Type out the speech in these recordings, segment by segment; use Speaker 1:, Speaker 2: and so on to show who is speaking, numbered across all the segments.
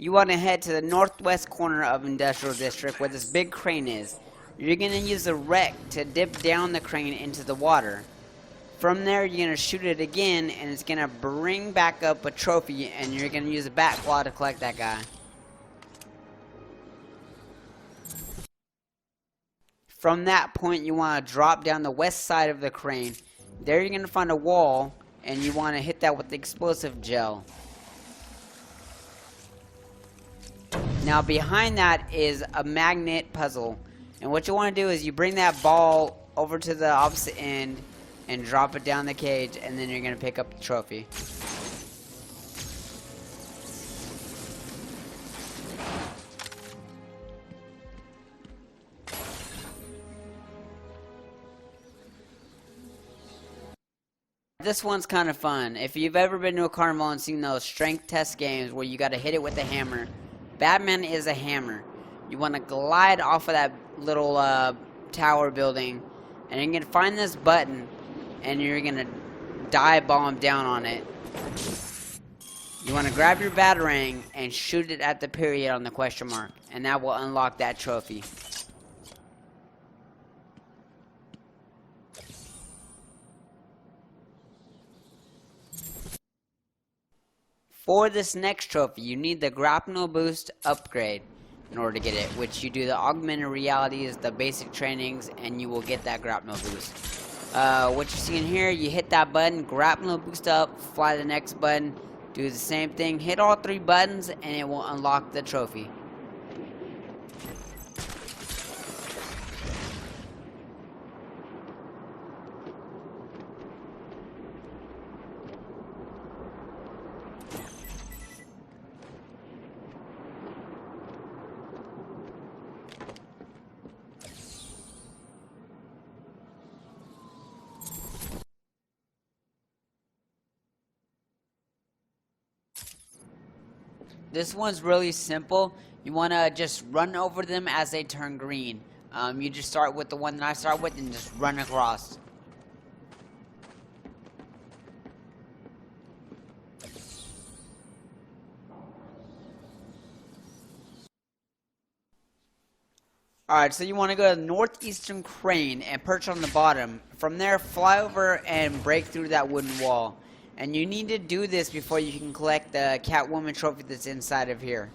Speaker 1: You want to head to the northwest corner of Industrial District where this big crane is. You're going to use the wreck to dip down the crane into the water. From there, you're going to shoot it again, and it's going to bring back up a trophy, and you're going to use a bat claw to collect that guy. From that point, you want to drop down the west side of the crane. There you're going to find a wall, and you want to hit that with the explosive gel. Now behind that is a magnet puzzle. And what you want to do is you bring that ball over to the opposite end and drop it down the cage, and then you're going to pick up the trophy. This one's kind of fun. If you've ever been to a carnival and seen those strength test games where you got to hit it with a hammer, Batman is a hammer. You want to glide off of that little tower building, and you're going to find this button, and you're going to dive bomb down on it. You want to grab your Batarang and shoot it at the period on the question mark, and that will unlock that trophy. For this next trophy, you need the Grapnel boost upgrade in order to get it, which you do the augmented realities, the basic trainings, and you will get that Grapnel boost. What you're seeing here, you hit that button, Grapnel boost up, fly the next button, do the same thing, hit all 3 buttons, and it will unlock the trophy. This one's really simple. You want to just run over them as they turn green. You just start with the one that I start with and just run across. Alright, so you want to go to the northeastern crane and perch on the bottom. From there, fly over and break through that wooden wall. And you need to do this before you can collect the Catwoman trophy that's inside of here.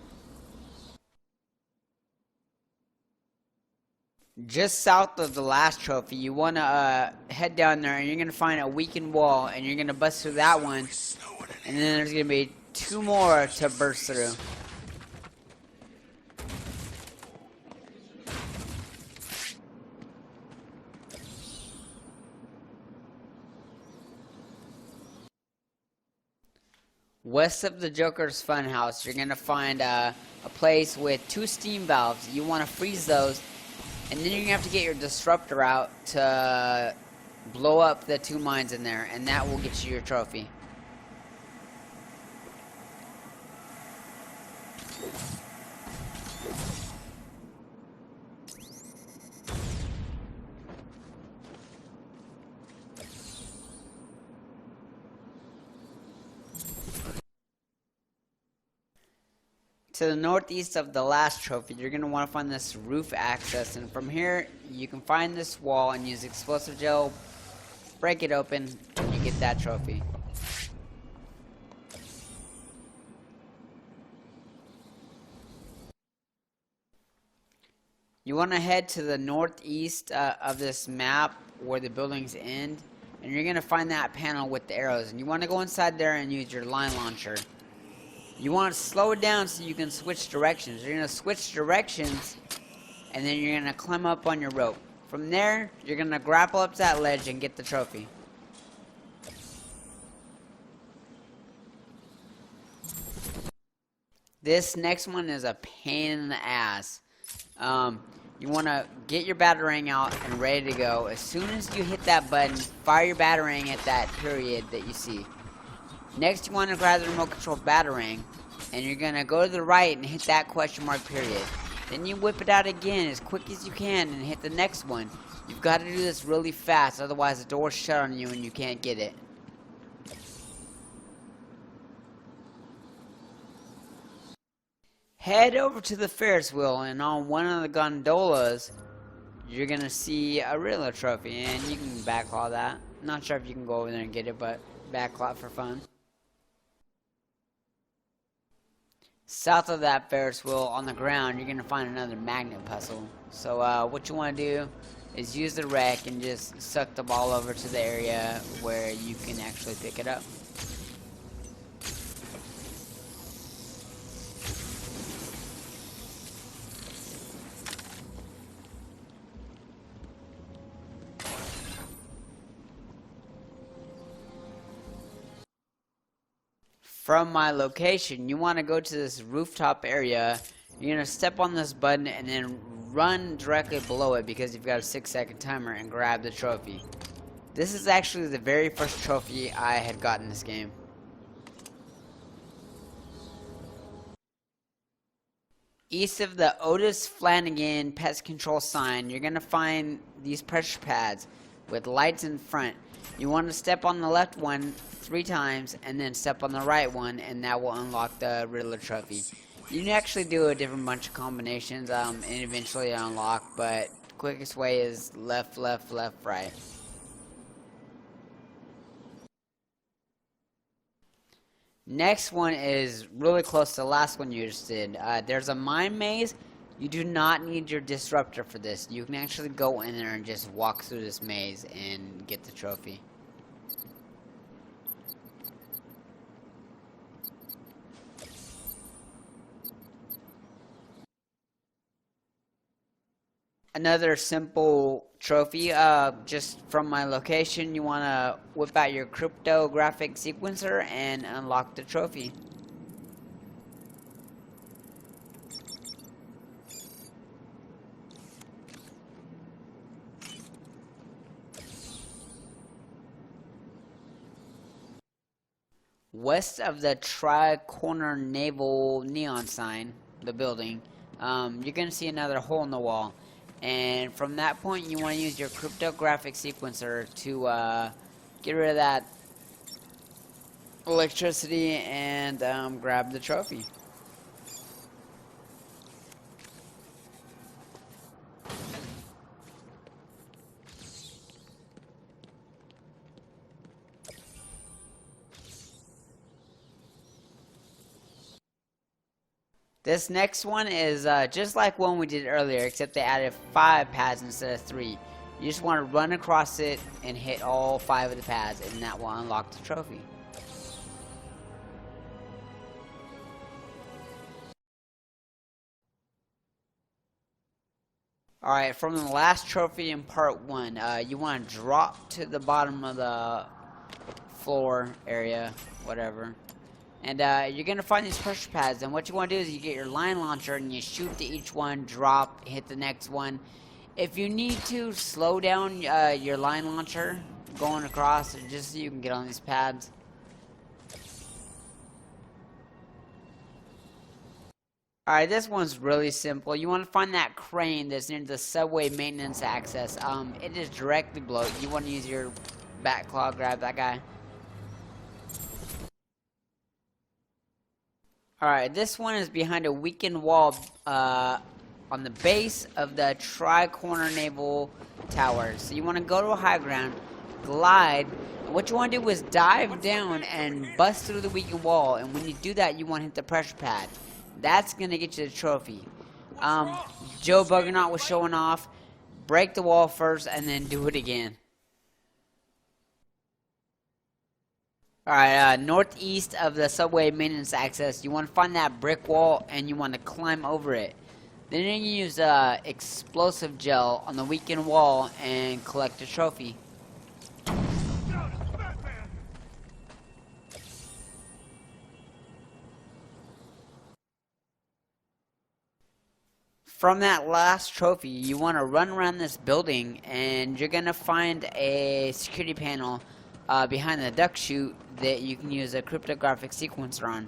Speaker 1: Just south of the last trophy, you want to head down there, and you're going to find a weakened wall, and you're going to bust through that one. And then there's going to be 2 more to burst through. West of the Joker's Funhouse, you're going to find a place with 2 steam valves. You want to freeze those, and then you're going to have to get your disruptor out to blow up the 2 mines in there, and that will get you your trophy. To the northeast of the last trophy, you're going to want to find this roof access, and from here you can find this wall and use explosive gel, break it open, and you get that trophy. You want to head to the northeast of this map where the buildings end, and you're going to find that panel with the arrows, and you want to go inside there and use your line launcher. You want to slow it down so you can switch directions. You're going to switch directions, and then you're going to climb up on your rope. From there, you're going to grapple up to that ledge and get the trophy. This next one is a pain in the ass. You want to get your Batarang out and ready to go. As soon as you hit that button, fire your Batarang at that period that you see. Next, you want to grab the remote control Batarang, and you're going to go to the right and hit that question mark period. Then you whip it out again as quick as you can and hit the next one. You've got to do this really fast, otherwise the door's shut on you and you can't get it. Head over to the Ferris wheel, and on one of the gondolas, you're gonna see a Riddler trophy, and you can backlot that. Not sure if you can go over there and get it, but backlot for fun. South of that Ferris wheel, on the ground, you're gonna find another magnet puzzle. So what you want to do is use the wreck and just suck the ball over to the area where you can actually pick it up. From my location, you want to go to this rooftop area. You're going to step on this button and then run directly below it because you've got a 6-second timer and grab the trophy. This is actually the very first trophy I had gotten in this game. East of the Otis Flanagan pest control sign, you're going to find these pressure pads with lights in front. You want to step on the left one 3 times and then step on the right one, and that will unlock the Riddler trophy. You can actually do a different bunch of combinations and eventually unlock, but quickest way is left, left, left, right. Next one is really close to the last one you just did. There's a mine maze. You do not need your disruptor for this. You can actually go in there and just walk through this maze and get the trophy. Another simple trophy, just from my location, you want to whip out your cryptographic sequencer and unlock the trophy. West of the tri-corner naval neon sign, the building, you're going to see another hole in the wall. And from that point, you want to use your cryptographic sequencer to get rid of that electricity and grab the trophy. This next one is just like one we did earlier, except they added 5 pads instead of 3. You just want to run across it and hit all 5 of the pads, and that will unlock the trophy. Alright, from the last trophy in part 1, you want to drop to the bottom of the floor area, whatever. And you're going to find these pressure pads, and what you want to do is you get your line launcher and you shoot to each one, drop, hit the next one. If you need to, slow down your line launcher going across just so you can get on these pads. Alright, this one's really simple. You want to find that crane that's near the subway maintenance access. It is directly below it. You want to use your back claw, grab that guy. Alright, this one is behind a weakened wall on the base of the tri-corner naval tower. So you want to go to a high ground, glide. What you want to do is dive down and bust through the weakened wall. And when you do that, you want to hit the pressure pad. That's going to get you the trophy. Joe Buggernaut was showing off. Break the wall first and then do it again. Alright, northeast of the subway maintenance access, you want to find that brick wall and you want to climb over it. Then you use explosive gel on the weakened wall and collect a trophy. From that last trophy, you want to run around this building and you're going to find a security panel behind the duct chute that you can use a cryptographic sequencer on.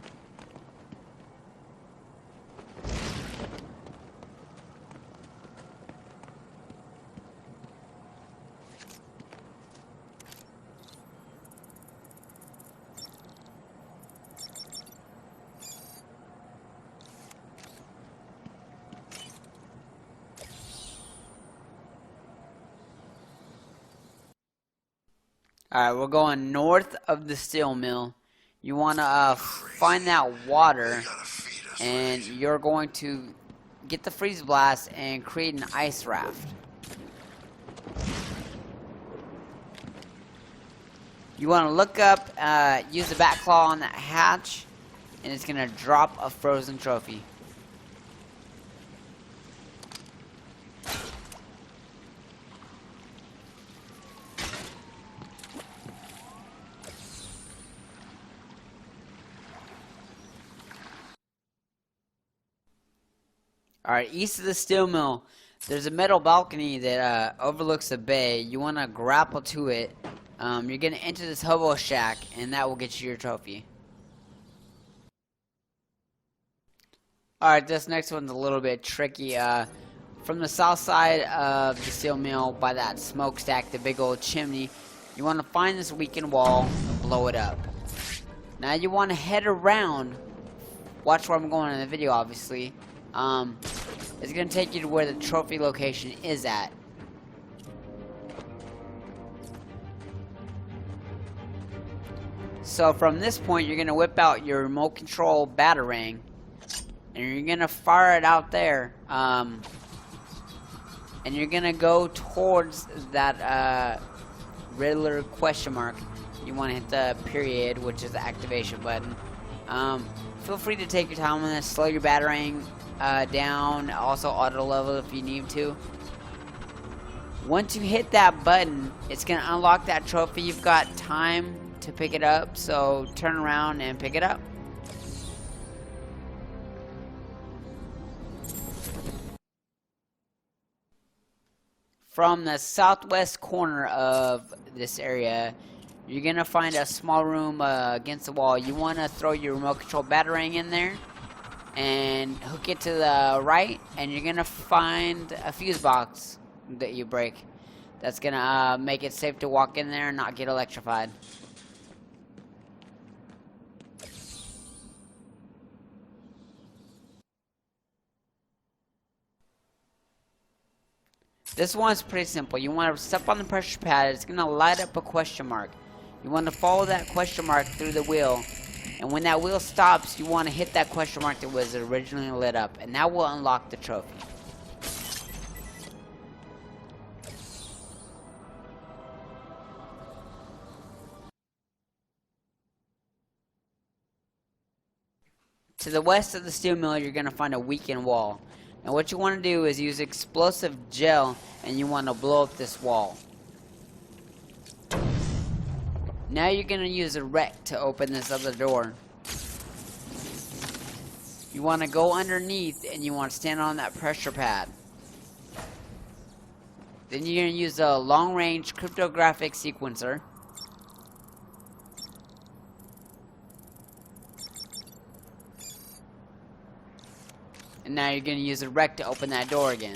Speaker 1: Alright, we're going north of the steel mill. You want to find that water, and you're going to get the freeze blast and create an ice raft. You want to look up, use the back claw on that hatch, and it's going to drop a frozen trophy. Alright, east of the steel mill, there's a metal balcony that overlooks the bay. You want to grapple to it. You're going to enter this hobo shack, and that will get you your trophy. Alright, this next one's a little bit tricky. From the south side of the steel mill, by that smokestack, the big old chimney, you want to find this weakened wall and blow it up. Now you want to head around. Watch where I'm going in the video, obviously. It's going to take you to where the trophy location is at. So from this point, you're going to whip out your remote control Batarang, and you're going to fire it out there. And you're going to go towards that Riddler question mark. You want to hit the period, which is the activation button. Feel free to take your time on this. Slow your Batarang down, also auto level if you need to. Once you hit that button, it's going to unlock that trophy. You've got time to pick it up, so turn around and pick it up. From the southwest corner of this area, you're going to find a small room against the wall. You want to throw your remote control Batarang in there and hook it to the right, and you're going to find a fuse box that you break. That's going to make it safe to walk in there and not get electrified. This one's pretty simple. You want to step on the pressure pad. It's going to light up a question mark. You want to follow that question mark through the wheel. And when that wheel stops, you want to hit that question mark that was originally lit up. And that will unlock the trophy. To the west of the steel mill, you're going to find a weakened wall. And what you want to do is use explosive gel, and you want to blow up this wall. Now you're going to use a wreck to open this other door. You want to go underneath, and you want to stand on that pressure pad. Then you're going to use a long-range cryptographic sequencer. And now you're going to use a wreck to open that door again.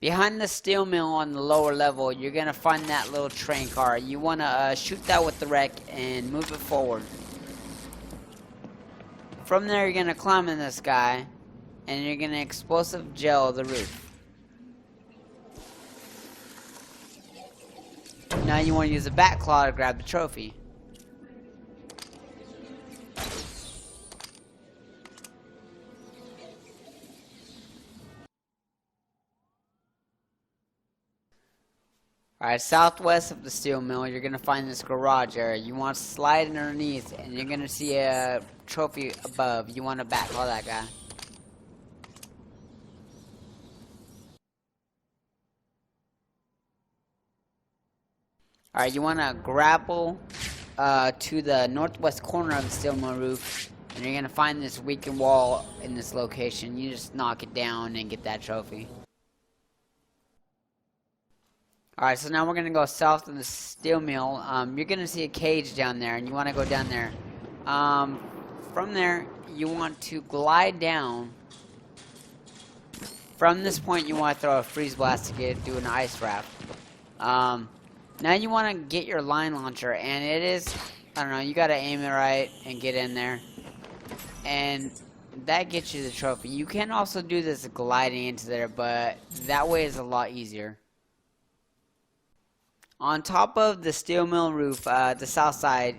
Speaker 1: Behind the steel mill on the lower level, you're going to find that little train car. You want to shoot that with the wreck and move it forward. From there, you're going to climb in this guy, and you're going to explosive gel the roof. Now you want to use a bat claw to grab the trophy. Alright, southwest of the steel mill, you're going to find this garage area. You want to slide underneath, and you're going to see a trophy above. You want to bat claw that guy. Alright, you want to grapple to the northwest corner of the steel mill roof, and you're going to find this weakened wall in this location. You just knock it down and get that trophy. Alright, so now we're going to go south of the steel mill. You're going to see a cage down there, and you want to go down there. From there, you want to glide down. From this point, you want to throw a freeze blast to do an ice raft. Now you want to get your line launcher, and it is, I don't know, you got to aim it right and get in there. And that gets you the trophy. You can also do this gliding into there, but that way is a lot easier. On top of the steel mill roof, the south side,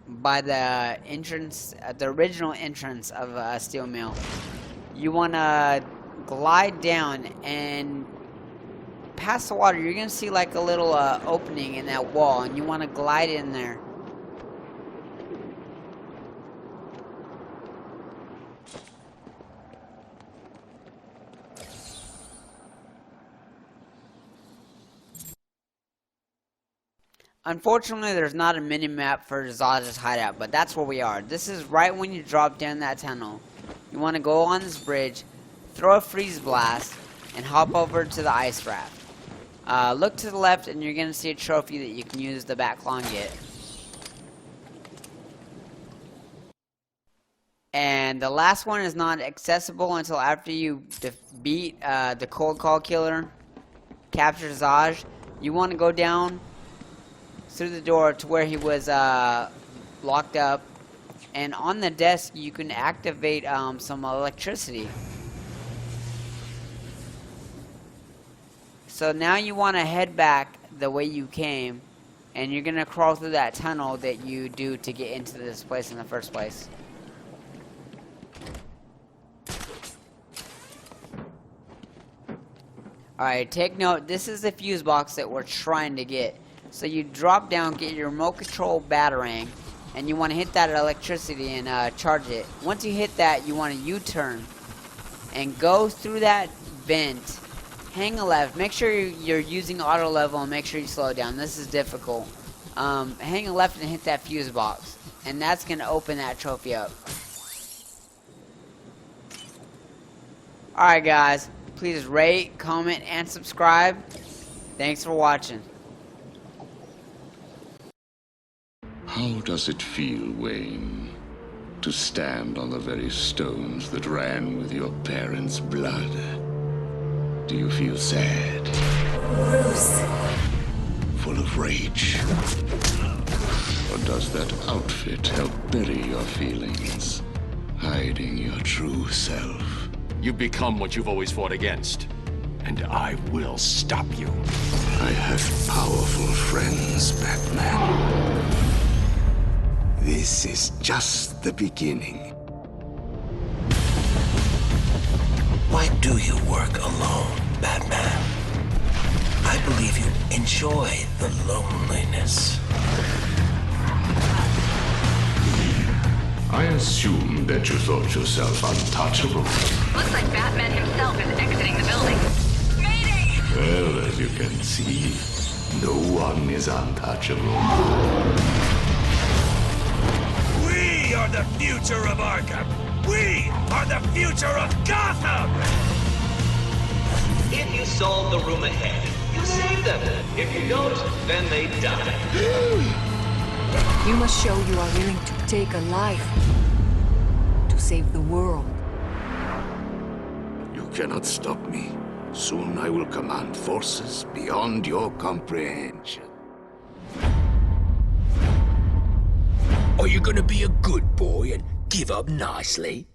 Speaker 1: by the entrance, the original entrance of a steel mill, you want to glide down, and past the water, you're going to see like a little opening in that wall, and you want to glide in there. Unfortunately, there's not a mini-map for Zaj's hideout, but that's where we are. This is right when you drop down that tunnel. You want to go on this bridge, throw a freeze blast, and hop over to the ice raft. Look to the left, and you're going to see a trophy that you can use the back claw and get. And the last one is not accessible until after you beat the cold call killer, capture Zaj. You want to go down through the door to where he was locked up, and on the desk you can activate some electricity. So now you want to head back the way you came, and you're gonna crawl through that tunnel that you do to get into this place in the first place. Alright, take note, this is the fuse box that we're trying to get. So you drop down, get your remote control Batarang, and you want to hit that electricity and charge it. Once you hit that, you want to U-turn and go through that vent. Hang a left. Make sure you're using auto level, and make sure you slow down. This is difficult. Hang a left and hit that fuse box, and that's going to open that trophy up. Alright guys, please rate, comment, and subscribe. Thanks for watching.
Speaker 2: How does it feel, Wayne, to stand on the very stones that ran with your parents' blood? Do you feel sad?
Speaker 3: Bruce.
Speaker 2: Full of rage? Or does that outfit help bury your feelings, hiding your true self?
Speaker 4: You become what you've always fought against, and I will stop you.
Speaker 2: I have powerful friends, Batman. This is just the beginning.
Speaker 3: Why do you work alone, Batman? I believe you enjoy the loneliness.
Speaker 2: I assumed that you thought yourself untouchable.
Speaker 5: Looks like Batman himself is exiting the building. Mayday!
Speaker 2: Well, as you can see, no one is untouchable.
Speaker 6: We are the future of Arkham! We are the future of Gotham!
Speaker 7: If you solve the room ahead, you save them. If you don't, then they die.
Speaker 8: You must show you are willing to take a life to save the world.
Speaker 2: You cannot stop me. Soon I will command forces beyond your comprehension.
Speaker 6: Are you gonna be a good boy and give up nicely?